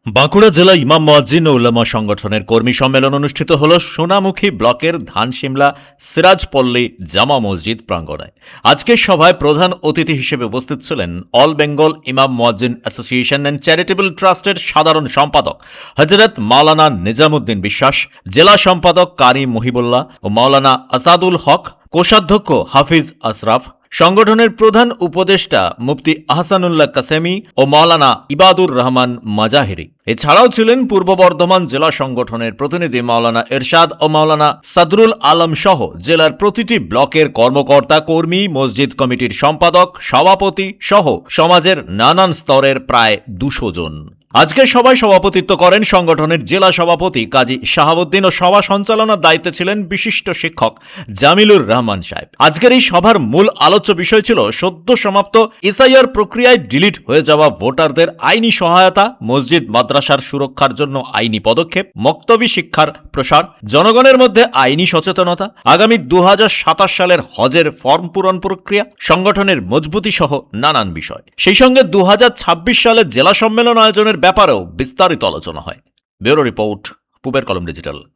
বাঁকুড়া জেলা ইমাম মুয়াজ্জিন ও উলামা সংগঠনের কর্মী সম্মেলন অনুষ্ঠিত হল সোনামুখী ব্লকের ধানশিমলা সিরাজপল্লী জামা মসজিদ প্রাঙ্গণে। আজকের সভায় প্রধান অতিথি হিসেবে উপস্থিত ছিলেন অল বেঙ্গল ইমাম মুয়াজ্জিন অ্যাসোসিয়েশন অ্যান্ড চ্যারিটেবল ট্রাস্টের সাধারণ সম্পাদক হযরত মাওলানা নিজামুদ্দিন বিশ্বাস, জেলা সম্পাদক কারি মহিবুল্লাহ ও মাওলানা আসাদুল হক, কোষাধ্যক্ষ হাফিজ আশরাফ, সংগঠনের প্রধান উপদেষ্টা মুফতি আহসানুল্লাহ কাসেমি ও মাওলানা ইবাদুর রহমান মাজাহিরি। এছাড়াও ছিলেন পূর্ব বর্ধমান জেলা সংগঠনের প্রতিনিধি মাওলানা এরশাদ ও মাওলানা সাদরুল আলম সহ জেলার প্রতিটি ব্লকের কর্মকর্তা, কর্মী, মসজিদ কমিটির সম্পাদক, সভাপতি সহ সমাজের নানান স্তরের প্রায় 200 জন। আজকে সভায় সভাপতিত্ব করেন সংগঠনের জেলা সভাপতি কাজী শাহাবুদ্দিন ও সভা সঞ্চালনার দায়িত্বে ছিলেন বিশিষ্ট শিক্ষক জামিলুর রহমান সাহেব। আজকের এই সভার মূল আলোচ্য বিষয় ছিল সদ্য সমাপ্ত এসআইআর প্রক্রিয়ায় ডিলিট হয়ে যাওয়া ভোটারদের আইনি সহায়তা, মসজিদ মাদ্রাসার সুরক্ষার জন্য আইনি পদক্ষেপ, মক্তবী শিক্ষার প্রসার, জনগণের মধ্যে আইনি সচেতনতা, আগামী 2027 সালের হজের ফর্ম পূরণ প্রক্রিয়া, সংগঠনের মজবুতি সহ নানান বিষয়। সেই সঙ্গে 2026 সালের জেলা সম্মেলন আয়োজনের ব্যাপারেও বিস্তারিত আলোচনা হয়। ব্যুরো রিপোর্ট, পূবের কলম ডিজিটাল।